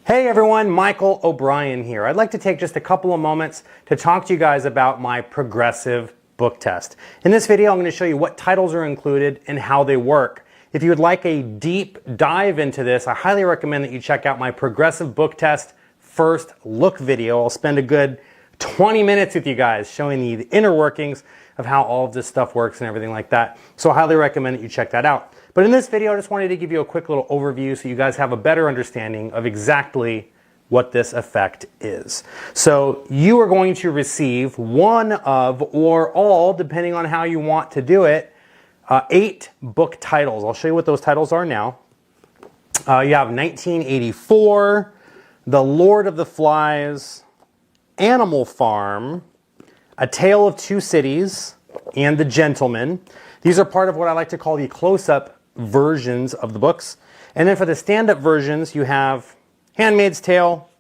Hey everyone, Michael O'Brien here. I'd like to take just a couple of moments to talk to you guys about my progressive book test. In this video, I'm going to show you what titles are included and how they work. If you would like a deep dive into this, I highly recommend that you check out my progressive book test first look video. I'll spend a good 20 minutes with you guys showing you the inner workings of how all of this stuff works and everything like that. So I highly recommend that you check that out. But in this video, I just wanted to give you a quick little overview so you guys have a better understanding of exactly what this effect is. So you are going to receive one of or all, depending on how you want to do it, 8 book titles. I'll show you what those titles are now. You have 1984, The Lord of the Flies, Animal Farm, A Tale of Two Cities, and The Gentleman. These are part of what I like to call the close-up versions of the books. And then for the stand-up versions, you have Handmaid's Tale,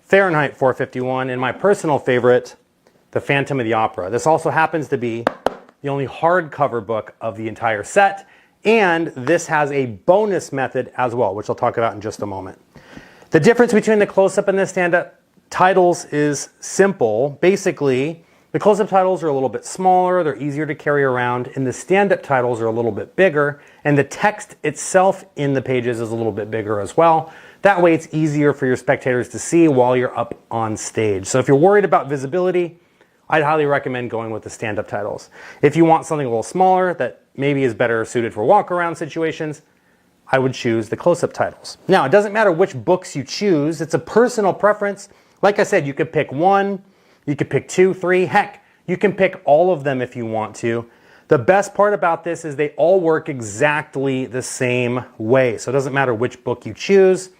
Fahrenheit 451, and my personal favorite, The Phantom of the Opera. This also happens to be the only hardcover book of the entire set, and this has a bonus method as well, which I'll talk about in just a moment. The difference between the close-up and the stand-up titles is simple. Basically, the close-up titles are a little bit smaller, they're easier to carry around, and the stand-up titles are a little bit bigger, and the text itself in the pages is a little bit bigger as well. That way it's easier for your spectators to see while you're up on stage. So if you're worried about visibility, I'd highly recommend going with the stand-up titles. If you want something a little smaller that maybe is better suited for walk-around situations, I would choose the close-up titles. Now, it doesn't matter which books you choose, it's a personal preference. Like I said, you could pick one, you could pick 2, 3, heck, you can pick all of them if you want to. The best part about this is they all work exactly the same way. So it doesn't matter which book you choose.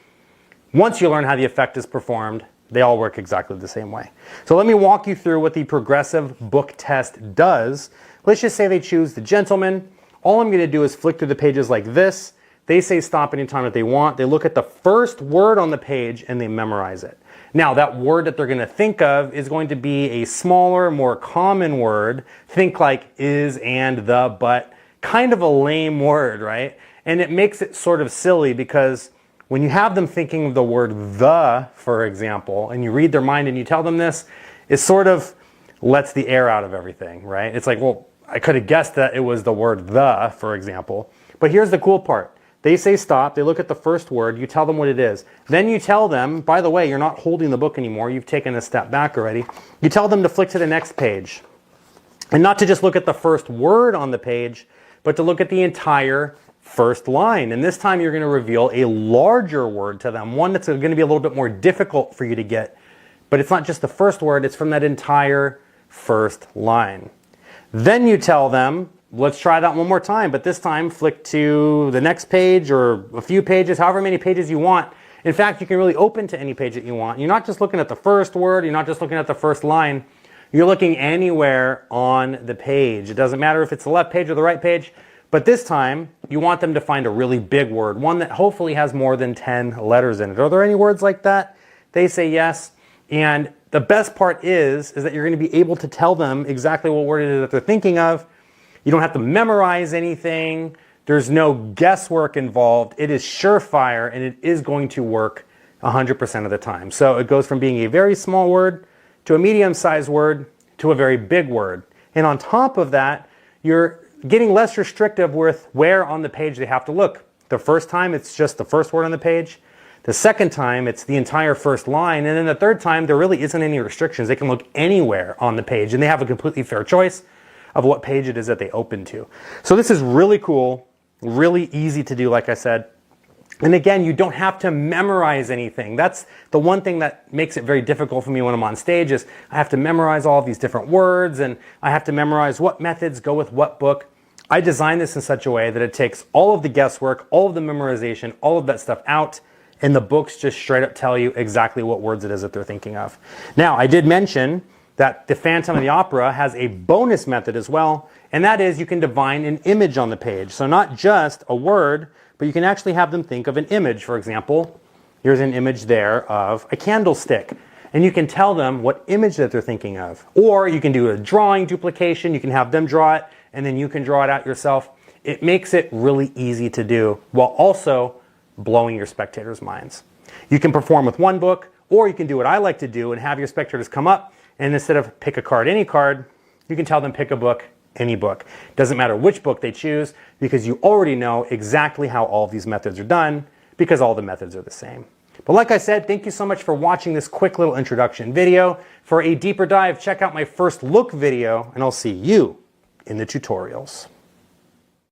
Once you learn how the effect is performed, they all work exactly the same way. So let me walk you through what the progressive book test does. Let's just say they choose The Gentleman. All I'm going to do is flick through the pages like this. They say stop anytime that they want. They look at the first word on the page and they memorize it. Now, that word that they're going to think of is going to be a smaller, more common word. Think like is, and, the, but. Kind of a lame word, right? And it makes it sort of silly because when you have them thinking of the word the, for example, and you read their mind and you tell them this, it sort of lets the air out of everything, right? It's like, well, I could have guessed that it was the word the, for example. But here's the cool part. They say stop, they look at the first word, you tell them what it is. Then you tell them, by the way, you're not holding the book anymore, you've taken a step back already. You tell them to flick to the next page. And not to just look at the first word on the page, but to look at the entire first line. And this time you're going to reveal a larger word to them, one that's going to be a little bit more difficult for you to get. But it's not just the first word, it's from that entire first line. Then you tell them, let's try that one more time, but this time flick to the next page or a few pages, however many pages you want. In fact, you can really open to any page that you want. You're not just looking at the first word, you're not just looking at the first line, you're looking anywhere on the page. It doesn't matter if it's the left page or the right page, but this time you want them to find a really big word, one that hopefully has more than 10 letters in it. Are there any words like that? They say yes, and the best part is that you're going to be able to tell them exactly what word it is that they're thinking of. You don't have to memorize anything. There's no guesswork involved. It is surefire, and it is going to work 100% of the time. So it goes from being a very small word to a medium-sized word to a very big word. And on top of that, you're getting less restrictive with where on the page they have to look. The first time, it's just the first word on the page. The second time, it's the entire first line. And then the third time, there really isn't any restrictions. They can look anywhere on the page, and they have a completely fair choice of what page it is that they open to. So this is really cool, really easy to do, like I said. And again, you don't have to memorize anything. That's the one thing that makes it very difficult for me when I'm on stage is I have to memorize all of these different words and I have to memorize what methods go with what book. I designed this in such a way that it takes all of the guesswork, all of the memorization, all of that stuff out, and the books just straight up tell you exactly what words it is that they're thinking of. Now, I did mention that The Phantom of the Opera has a bonus method as well, and that is you can define an image on the page. So not just a word, but you can actually have them think of an image. For example, here's an image there of a candlestick, and you can tell them what image that they're thinking of. Or you can do a drawing duplication, you can have them draw it, and then you can draw it out yourself. It makes it really easy to do while also blowing your spectators' minds. You can perform with one book, or you can do what I like to do and have your spectators come up, and instead of pick a card, any card, you can tell them pick a book, any book. Doesn't matter which book they choose, because you already know exactly how all of these methods are done, because all the methods are the same. But like I said, thank you so much for watching this quick little introduction video. For a deeper dive, check out my first look video, and I'll see you in the tutorials.